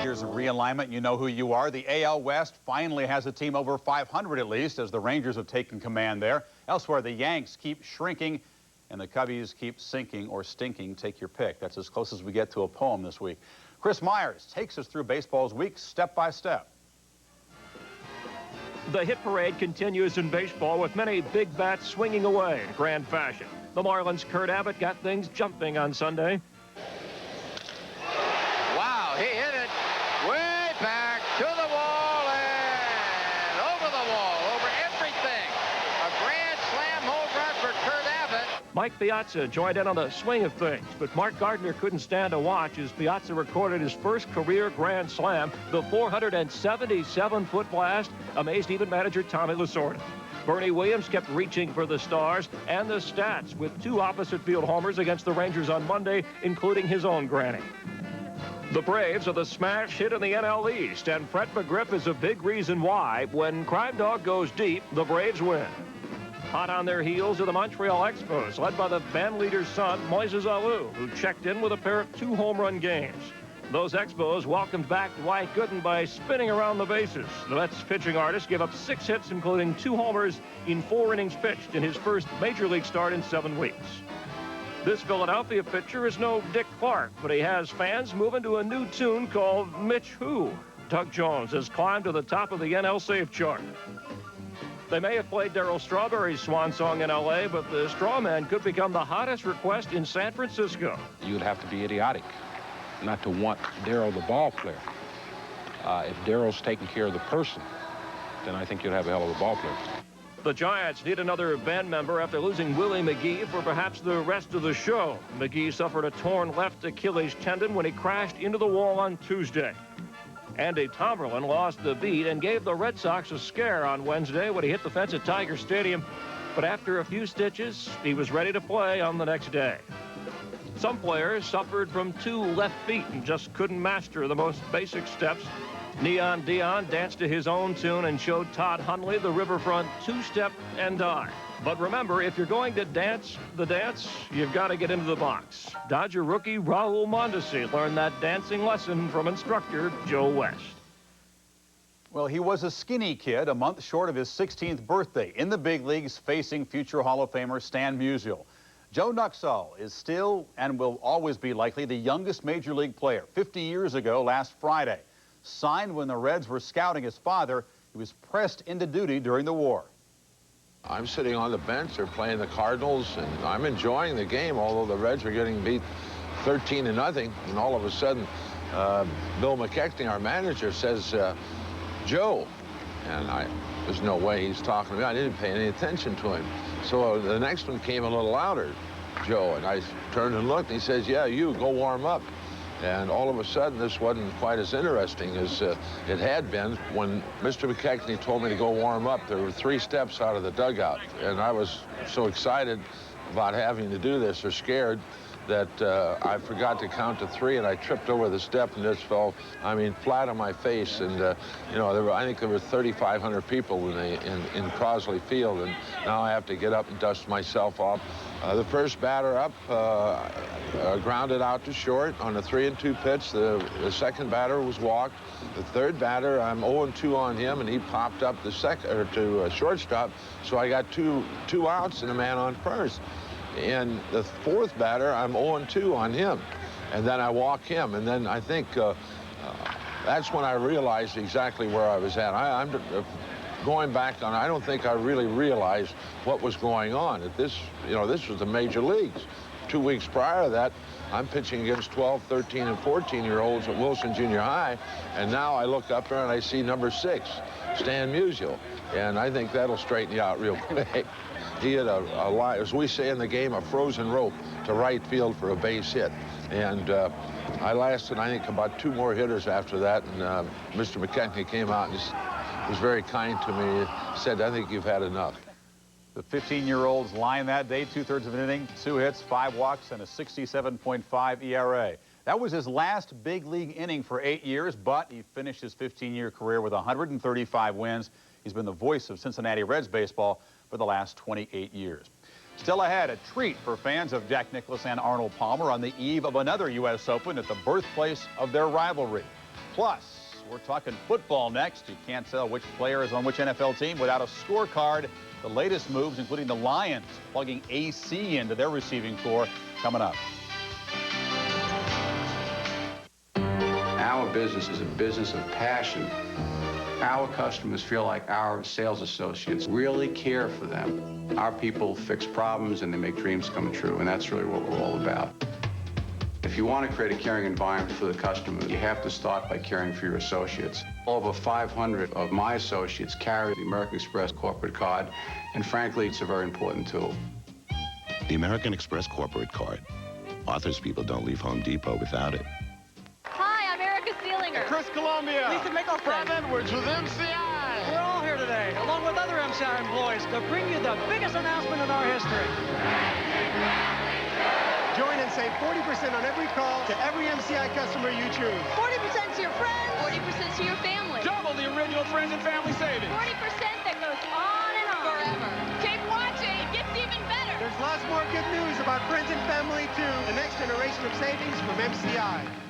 Here's a realignment. You know who you are. The AL West finally has a team over 500 at least, as the Rangers have taken command there. Elsewhere, the Yanks keep shrinking and the Cubbies keep sinking or stinking. Take your pick. That's as close as we get to a poem this week. Chris Myers takes us through baseball's week step by step. The hit parade continues in baseball with many big bats swinging away in grand fashion. The Marlins' Kurt Abbott got things jumping on Sunday. Wow, he hit it way back to the wall and over the wall, over everything. A grand slam home run for Kurt Abbott. Mike Piazza joined in on the swing of things, but Mark Gardner couldn't stand to watch as Piazza recorded his first career grand slam. The 477-foot blast amazed even manager Tommy Lasorda. Bernie Williams kept reaching for the stars and the stats with 2 opposite field homers against the Rangers on Monday, including his own granny. The Braves are the smash hit in the NL East, and Fred McGriff is a big reason why, when Crime Dog goes deep, the Braves win. Hot on their heels are the Montreal Expos, led by the band leader's son, Moises Alou, who checked in with a pair of 2 home-run games. Those Expos welcomed back Dwight Gooden by spinning around the bases. The Mets pitching artist gave up 6 hits, including 2 homers in 4 innings pitched in his first major league start in 7 weeks. This Philadelphia pitcher is no Dick Clark, but he has fans moving to a new tune called Mitch Who. Doug Jones has climbed to the top of the NL Save chart. They may have played Darryl Strawberry's swan song in L.A., but the Strawman could become the hottest request in San Francisco. You'd have to be idiotic not to want Darryl the ball player. If Darryl's taking care of the person, then I think you'd have a hell of a ball player. The Giants need another band member after losing Willie McGee for perhaps the rest of the show. McGee suffered a torn left Achilles tendon when he crashed into the wall on Tuesday. Andy Tomberlin lost the beat and gave the Red Sox a scare on Wednesday when he hit the fence at Tiger Stadium. But after a few stitches, he was ready to play on the next day. Some players suffered from 2 left feet and just couldn't master the most basic steps. Neon Dion danced to his own tune and showed Todd Hundley the riverfront 2-step and dive. But remember, if you're going to dance the dance, you've got to get into the box. Dodger rookie Raul Mondesi learned that dancing lesson from instructor Joe West. Well, he was a skinny kid, a month short of his 16th birthday, in the big leagues facing future Hall of Famer Stan Musial. Joe Nuxhall is still and will always be likely the youngest major league player. 50 years ago, last Friday, signed when the Reds were scouting his father. He was pressed into duty during the war. I'm sitting on the bench. They're playing the Cardinals, and I'm enjoying the game, although the Reds are getting beat 13-0. And all of a sudden, Bill McKechnie, our manager, says, Joe. And there's no way he's talking to me. I didn't pay any attention to him. So the next one came a little louder, Joe. And I turned and looked, and he says, yeah, you, go warm up. And all of a sudden, this wasn't quite as interesting as it had been. When Mr. McKechnie told me to go warm up, there were 3 steps out of the dugout. And I was so excited about having to do this, or scared, that I forgot to count to 3, and I tripped over the step and just fell, I mean, flat on my face. And, you know, I think there were 3,500 people in Crosley Field, and now I have to get up and dust myself off. The first batter up grounded out to short on a 3-2 pitch. The second batter was walked. The third batter, I'm 0-2 on him, and he popped up to shortstop. So I got two outs and a man on first. And the fourth batter, I'm 0-2 on him. And then I walk him. And then I think that's when I realized exactly where I was at. I'm going back on, I don't think I really realized what was going on. This was the major leagues. 2 weeks prior to that, I'm pitching against 12, 13, and 14-year-olds at Wilson Junior High. And now I look up there and I see number 6, Stan Musial. And I think that'll straighten you out real quick. He had as we say in the game, a frozen rope to right field for a base hit. And I lasted, I think, about 2 more hitters after that. And Mr. McKechnie came out and was very kind to me. He said, I think you've had enough. The 15-year-old's line that day, 2/3 of an inning, 2 hits, 5 walks, and a 67.5 ERA. That was his last big league inning for 8 years, but he finished his 15-year career with 135 wins. He's been the voice of Cincinnati Reds baseball for the last 28 years. Still ahead, a treat for fans of Jack Nicklaus and Arnold Palmer on the eve of another U.S. Open at the birthplace of their rivalry. Plus, We're talking football next. You can't tell which player is on which NFL team without a scorecard. The latest moves, including the Lions plugging AC into their receiving corps, coming up. Our business is a business of passion. Our customers feel like our sales associates really care for them. Our people fix problems and they make dreams come true, and that's really what we're all about. If you want to create a caring environment for the customer, you have to start by caring for your associates. Over 500 of my associates carry the American Express corporate card, and frankly, it's a very important tool. The American Express corporate card. Authors people don't leave Home Depot without it. Hi, I'm Erica Seelinger. Chris Columbia. Lisa Mickelson. Rob Edwards with MCI. We're all here today, along with other MCI employees, to bring you the biggest announcement in our history. Join and save 40% on every call to every MCI customer you choose. 40% to your friends. 40% to your family. Double the original friends and family savings. 40% that goes on and on. Forever. Keep watching. It gets even better. There's lots more good news about friends and family, too. The next generation of savings from MCI.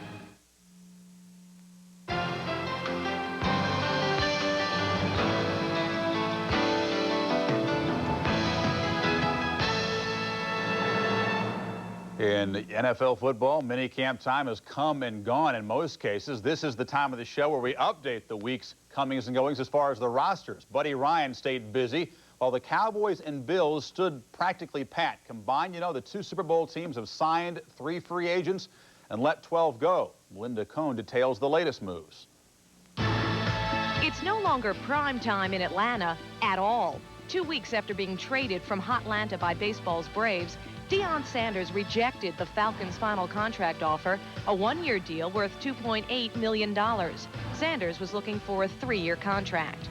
In NFL football, minicamp time has come and gone in most cases. This is the time of the show where we update the week's comings and goings as far as the rosters. Buddy Ryan stayed busy while the Cowboys and Bills stood practically pat. Combined, you know, the two Super Bowl teams have signed 3 free agents and let 12 go. Linda Cohn details the latest moves. It's no longer prime time in Atlanta at all. 2 weeks after being traded from Hotlanta by baseball's Braves, Deion Sanders rejected the Falcons' final contract offer, a 1-year deal worth $2.8 million. Sanders was looking for a 3-year contract.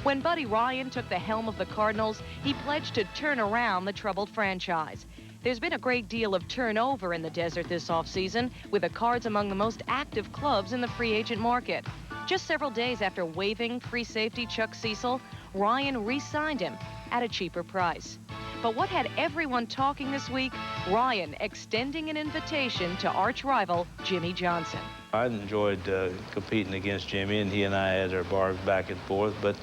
When Buddy Ryan took the helm of the Cardinals, he pledged to turn around the troubled franchise. There's been a great deal of turnover in the desert this offseason, with the Cards among the most active clubs in the free agent market. Just several days after waiving free safety Chuck Cecil, Ryan re-signed him at a cheaper price. But what had everyone talking this week? Ryan extending an invitation to arch-rival Jimmy Johnson. I enjoyed competing against Jimmy, and he and I had our barbs back and forth, but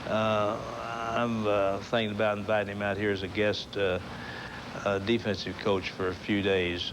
I'm thinking about inviting him out here as a guest defensive coach for a few days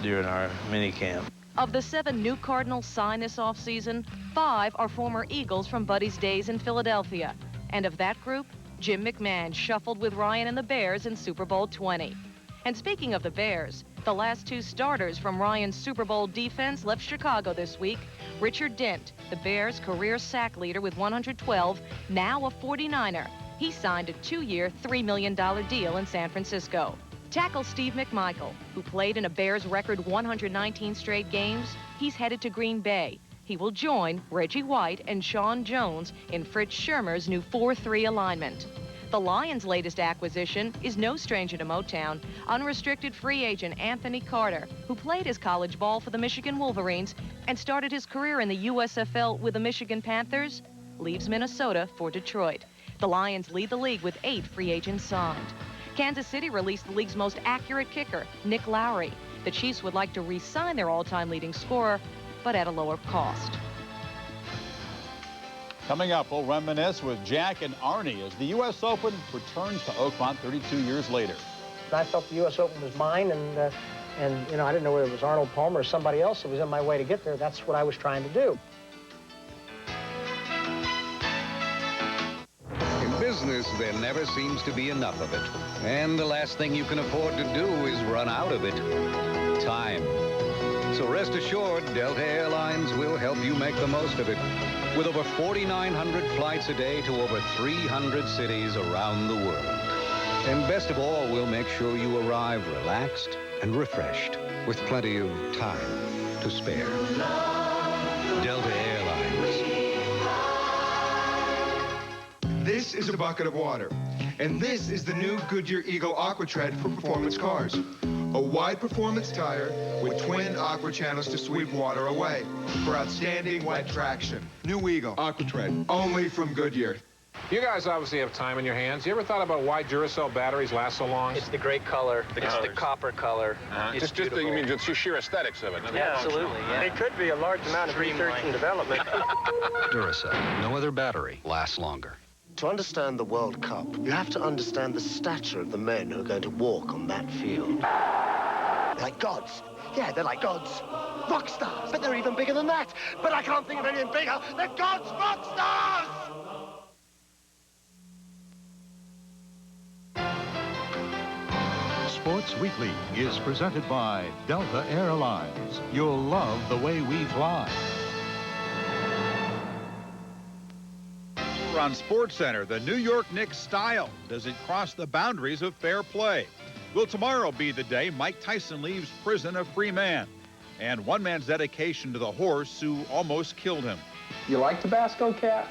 during our mini camp. Of the 7 new Cardinals signed this offseason, 5 are former Eagles from Buddy's days in Philadelphia. And of that group, Jim McMahon shuffled with Ryan and the Bears in Super Bowl 20. And speaking of the Bears, the last 2 starters from Ryan's Super Bowl defense left Chicago this week. Richard Dent, the Bears' career sack leader with 112, now a 49er. He signed a 2-year, $3 million deal in San Francisco. Tackle Steve McMichael, who played in a Bears record 119 straight games, he's headed to Green Bay. He will join Reggie White and Sean Jones in Fritz Shermer's new 4-3 alignment. The Lions' latest acquisition is no stranger to Motown. Unrestricted free agent Anthony Carter, who played his college ball for the Michigan Wolverines and started his career in the USFL with the Michigan Panthers, leaves Minnesota for Detroit. The Lions lead the league with 8 free agents signed. Kansas City released the league's most accurate kicker, Nick Lowry. The Chiefs would like to re-sign their all-time leading scorer, but at a lower cost. Coming up, we'll reminisce with Jack and Arnie as the U.S. Open returns to Oakmont 32 years later. I felt the U.S. Open was mine, and you know, I didn't know whether it was Arnold Palmer or somebody else that was in my way to get there. That's what I was trying to do. In business, there never seems to be enough of it. And the last thing you can afford to do is run out of it. Time. So rest assured, Delta Airlines will help you make the most of it. With over 4,900 flights a day to over 300 cities around the world. And best of all, we'll make sure you arrive relaxed and refreshed with plenty of time to spare. Delta Airlines. This is a bucket of water. And this is the new Goodyear Eagle Aqua Tread for performance cars. A wide performance tire with twin aqua channels to sweep water away for outstanding wet traction. New Eagle Aqua Tread, only from Goodyear. You guys obviously have time in your hands. You ever thought about why Duracell batteries last so long? It's the great color. It's the copper color. It's just you mean just the sheer aesthetics of it. Yeah, absolutely. Yeah. It could be a large amount of research and development. Duracell. No other battery lasts longer. To understand the World Cup, you have to understand the stature of the men who are going to walk on that field. Like gods. Yeah, they're like gods. Rock stars. But they're even bigger than that. But I can't think of anything bigger. They're gods, rock stars! Sports Weekly is presented by Delta Airlines. You'll love the way we fly. We're on SportsCenter. The New York Knicks style. Does it cross the boundaries of fair play? Will tomorrow be the day Mike Tyson leaves prison a free man? And one man's dedication to the horse who almost killed him. You like Tabasco, Cat?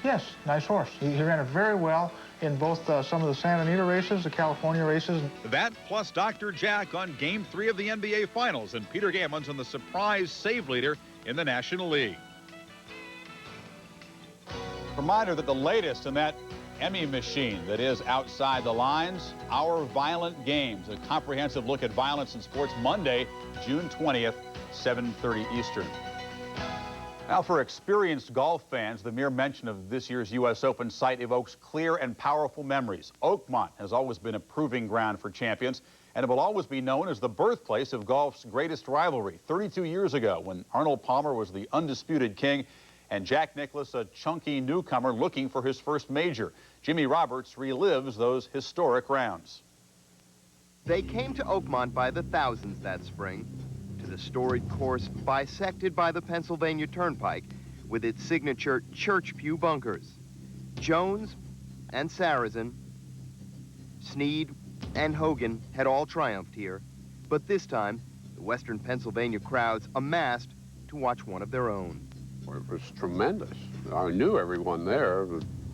Yes, nice horse. He ran it very well in both some of the Santa Anita races, the California races. That plus Dr. Jack on Game 3 of the NBA Finals, and Peter Gammons on the surprise save leader in the National League. Reminder that the latest in that Emmy machine that is Outside the Lines, Our Violent Games, a comprehensive look at violence in sports, Monday, June 20th, 7:30 Eastern. Now, for experienced golf fans, the mere mention of this year's U.S. Open site evokes clear and powerful memories. Oakmont has always been a proving ground for champions, and it will always be known as the birthplace of golf's greatest rivalry. 32 years ago, when Arnold Palmer was the undisputed king, and Jack Nicklaus, a chunky newcomer looking for his first major. Jimmy Roberts relives those historic rounds. They came to Oakmont by the thousands that spring, to the storied course bisected by the Pennsylvania Turnpike with its signature church pew bunkers. Jones and Sarrazin, Snead and Hogan had all triumphed here, but this time the Western Pennsylvania crowds amassed to watch one of their own. It was tremendous. I knew everyone there,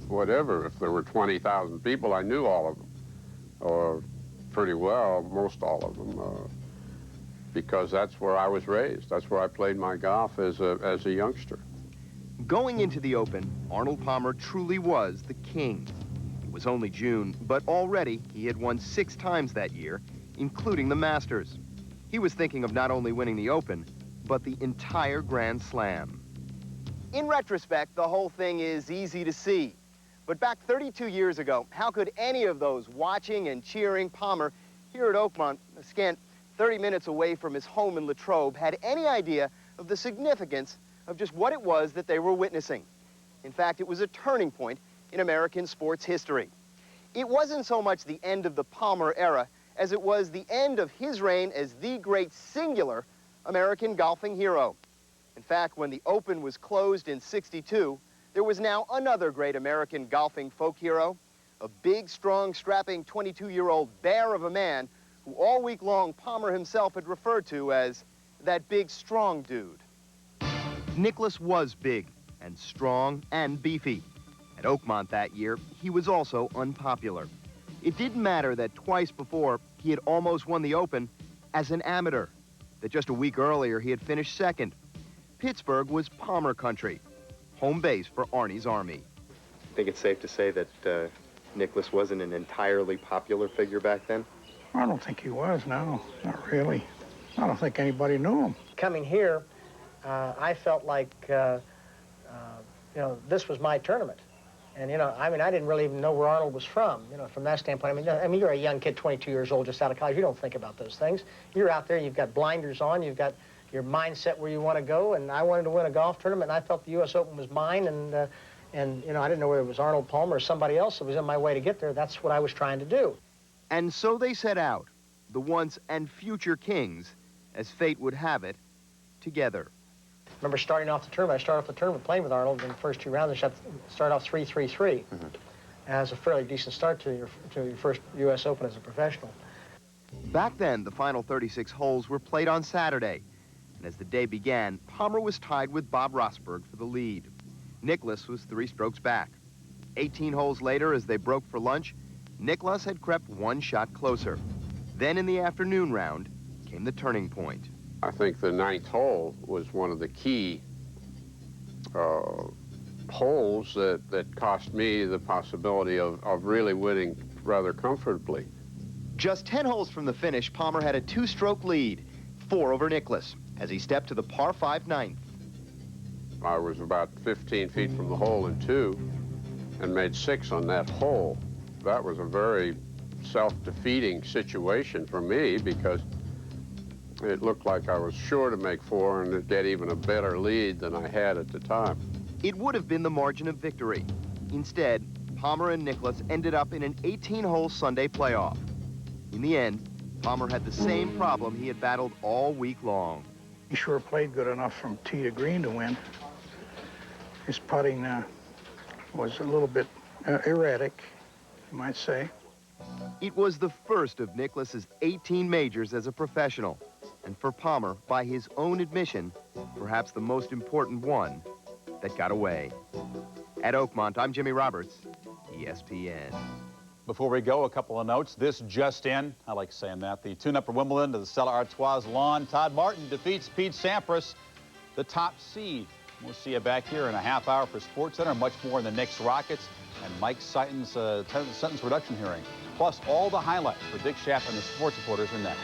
whatever. If there were 20,000 people, I knew all of them, or pretty well, most all of them, because that's where I was raised. That's where I played my golf as a youngster. Going into the Open, Arnold Palmer truly was the king. It was only June, but already he had won 6 times that year, including the Masters. He was thinking of not only winning the Open, but the entire Grand Slam. In retrospect, the whole thing is easy to see. But back 32 years ago, how could any of those watching and cheering Palmer here at Oakmont, a scant 30 minutes away from his home in Latrobe, had any idea of the significance of just what it was that they were witnessing? In fact, it was a turning point in American sports history. It wasn't so much the end of the Palmer era as it was the end of his reign as the great singular American golfing hero. In fact, when the Open was closed in '62, there was now another great American golfing folk hero, a big, strong, strapping 22-year-old bear of a man who all week long Palmer himself had referred to as that big, strong dude. Nicklaus was big and strong and beefy. At Oakmont that year, he was also unpopular. It didn't matter that twice before he had almost won the Open as an amateur, that just a week earlier he had finished second. Pittsburgh was Palmer country, home base for Arnie's Army. I think it's safe to say that Nicklaus wasn't an entirely popular figure back then? I don't think he was, no, not really. I don't think anybody knew him. Coming here, I felt like, this was my tournament. And, I didn't really even know where Arnold was from, from that standpoint. I mean, you're a young kid, 22 years old, just out of college. You don't think about those things. You're out there, you've got blinders on, you've got your mindset where you want to go, and I wanted to win a golf tournament, and I felt the U.S. Open was mine, and I didn't know whether it was Arnold Palmer or somebody else that was in my way to get there. That's what I was trying to do. And so they set out, the once and future kings, as fate would have it, together. Remember starting off the tournament, I started off the tournament playing with Arnold in the first 2 rounds, and started off 3-3-3. Mm-hmm. As a fairly decent start to your first U.S. Open as a professional. Back then, the final 36 holes were played on Saturday. And as the day began, Palmer was tied with Bob Rosberg for the lead. Nicklaus was 3 strokes back. 18 holes later, as they broke for lunch, Nicklaus had crept 1 shot closer. Then in the afternoon round came the turning point. I think the 9th hole was one of the key holes that cost me the possibility of really winning rather comfortably. Just 10 holes from the finish, Palmer had a 2-stroke lead, 4 over Nicklaus, as he stepped to the par 5 ninth. I was about 15 feet from the hole in 2 and made 6 on that hole. That was a very self-defeating situation for me because it looked like I was sure to make 4 and get even a better lead than I had at the time. It would have been the margin of victory. Instead, Palmer and Nicklaus ended up in an 18-hole Sunday playoff. In the end, Palmer had the same problem he had battled all week long. He sure played good enough from tee to green to win. His putting was a little bit erratic, you might say. It was the first of Nicklaus's 18 majors as a professional, and for Palmer, by his own admission, perhaps the most important one that got away. At Oakmont, I'm Jimmy Roberts, ESPN. Before we go, a couple of notes. This just in, I like saying that, the tune-up for Wimbledon to the Stella Artois lawn. Todd Martin defeats Pete Sampras, the top seed. We'll see you back here in a half hour for SportsCenter. Much more in the Knicks Rockets and Mike Sutton's sentence reduction hearing. Plus, all the highlights for Dick Schaap and the sports reporters are next.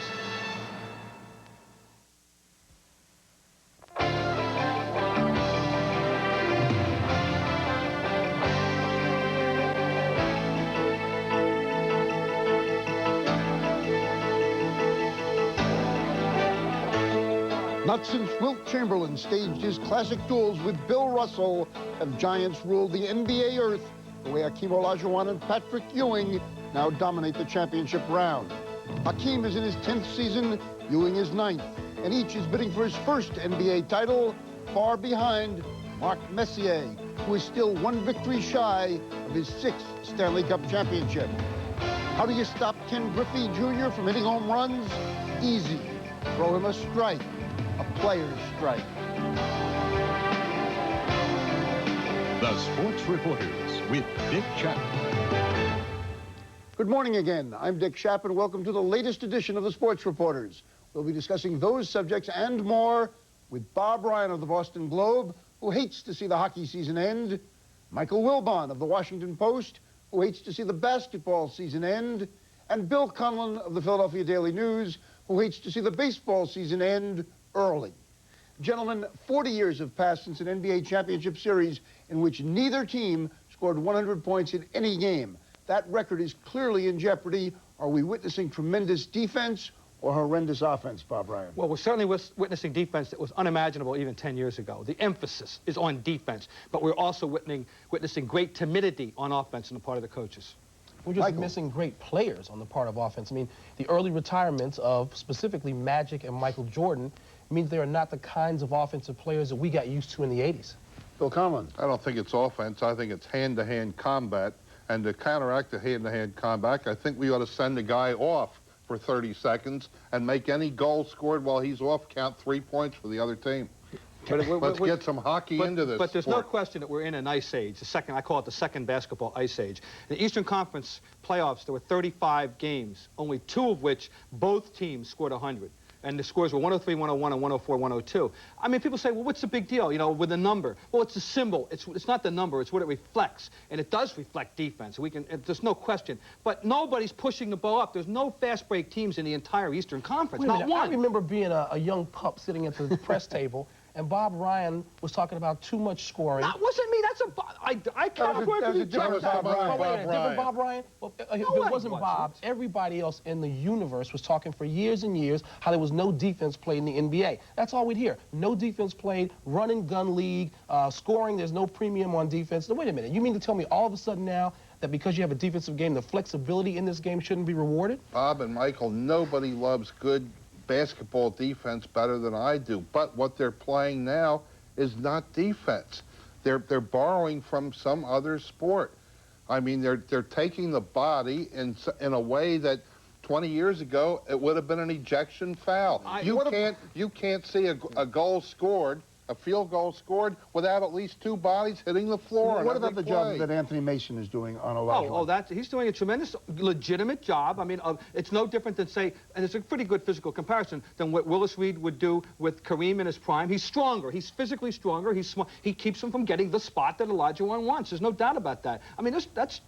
Not since Wilt Chamberlain staged his classic duels with Bill Russell have Giants ruled the NBA Earth the way Hakeem Olajuwon and Patrick Ewing now dominate the championship round. Hakeem is in his 10th season, Ewing is 9th, and each is bidding for his first NBA title, far behind Mark Messier, who is still 1 victory shy of his 6th Stanley Cup championship. How do you stop Ken Griffey Jr. from hitting home runs? Easy. Throw him a strike. A player's strike. The Sports Reporters with Dick Chapman. Good morning again. I'm Dick Chapman. Welcome to the latest edition of the Sports Reporters. We'll be discussing those subjects and more with Bob Ryan of the Boston Globe, who hates to see the hockey season end, Michael Wilbon of the Washington Post, who hates to see the basketball season end, and Bill Conlon of the Philadelphia Daily News, who hates to see the baseball season end early. Gentlemen, 40 years have passed since an NBA championship series in which neither team scored 100 points in any game. That record is clearly in jeopardy. Are we witnessing tremendous defense or horrendous offense, Bob Ryan? Well, we're certainly witnessing defense that was unimaginable even 10 years ago. The emphasis is on defense, but we're also witnessing great timidity on offense on the part of the coaches. We're just missing great players on the part of offense. I mean, the early retirements of specifically Magic and Michael Jordan means they are not the kinds of offensive players that we got used to in the 80s. Bill Conlon. I don't think it's offense. I think it's hand-to-hand combat. And to counteract the hand-to-hand combat, I think we ought to send the guy off for 30 seconds and make any goal scored while he's off count 3 points for the other team. Let's get some hockey into this But there's sport. no question that we're in an ice age. I call it the second basketball ice age. In the Eastern Conference playoffs, there were 35 games, only 2 of which both teams scored 100. And the scores were 103, 101, and 104, 102. I mean, people say, well, what's the big deal, you know, with the number? Well, it's a symbol. It's not the number. It's what it reflects. And it does reflect defense. There's no question. But nobody's pushing the ball up. There's no fast break teams in the entire Eastern Conference. Not one. I remember being a young pup sitting at the press table, and Bob Ryan was talking about too much scoring. That wasn't me. That's I can't work with you. Different Bob Ryan? Well, if it wasn't Bob, everybody else in the universe was talking for years and years how there was no defense played in the NBA. That's all we'd hear. No defense played, run and gun league, scoring, there's no premium on defense. Now, wait a minute. You mean to tell me all of a sudden now that because you have a defensive game, the flexibility in this game shouldn't be rewarded? Bob and Michael, nobody loves good basketball defense better than I do. But what they're playing now is not defense. They're borrowing from some other sport. I mean, they're taking the body in a way that 20 years ago it would have been an ejection foul. You can't see a goal scored a field goal scored without at least 2 bodies hitting the floor. What about the job that Anthony Mason is doing on Olajuwon? He's doing a tremendous, legitimate job. I mean, it's no different than, say, and it's a pretty good physical comparison, than what Willis Reed would do with Kareem in his prime. He's stronger. He's physically stronger. He's smart. He keeps him from getting the spot that Olajuwon wants. There's no doubt about that. I mean, that's...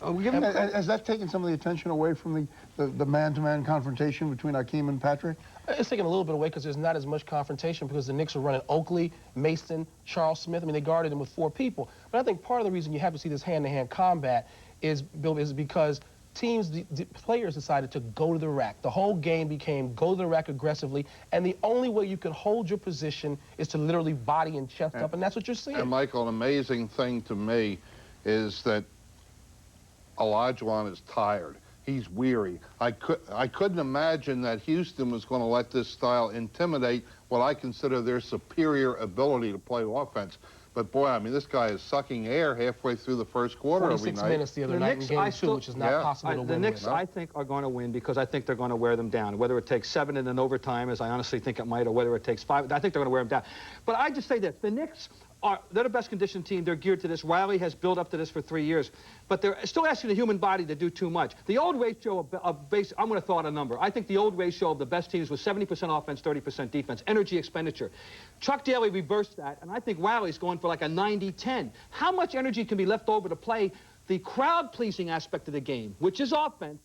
Has that taken some of the attention away from the man-to-man confrontation between Hakeem and Patrick? It's taken a little bit away because there's not as much confrontation because the Knicks are running Oakley, Mason, Charles Smith. I mean, they guarded him with 4 people. But I think part of the reason you have to see this hand-to-hand combat is because teams, the players decided to go to the rack. The whole game became go to the rack aggressively, and the only way you can hold your position is to literally body and chest up, and that's what you're seeing. And, Michael, an amazing thing to me is that Olajuwon is tired. He's weary. I couldn't imagine that Houston was going to let this style intimidate what I consider their superior ability to play offense. But, boy, I mean, this guy is sucking air halfway through the first quarter every night. 46 minutes the other night in Game 2, which is not possible to win. The Knicks, I think, are going to win because I think they're going to wear them down. Whether it takes 7 in an overtime, as I honestly think it might, or whether it takes 5, I think they're going to wear them down. But I just say this. The Knicks they're the best conditioned team. They're geared to this. Riley has built up to this for 3 years. But they're still asking the human body to do too much. The old ratio of base, I'm going to throw out a number. I think the old ratio of the best teams was 70% offense, 30% defense, energy expenditure. Chuck Daly reversed that, and I think Riley's going for like a 90-10. How much energy can be left over to play the crowd-pleasing aspect of the game, which is offense,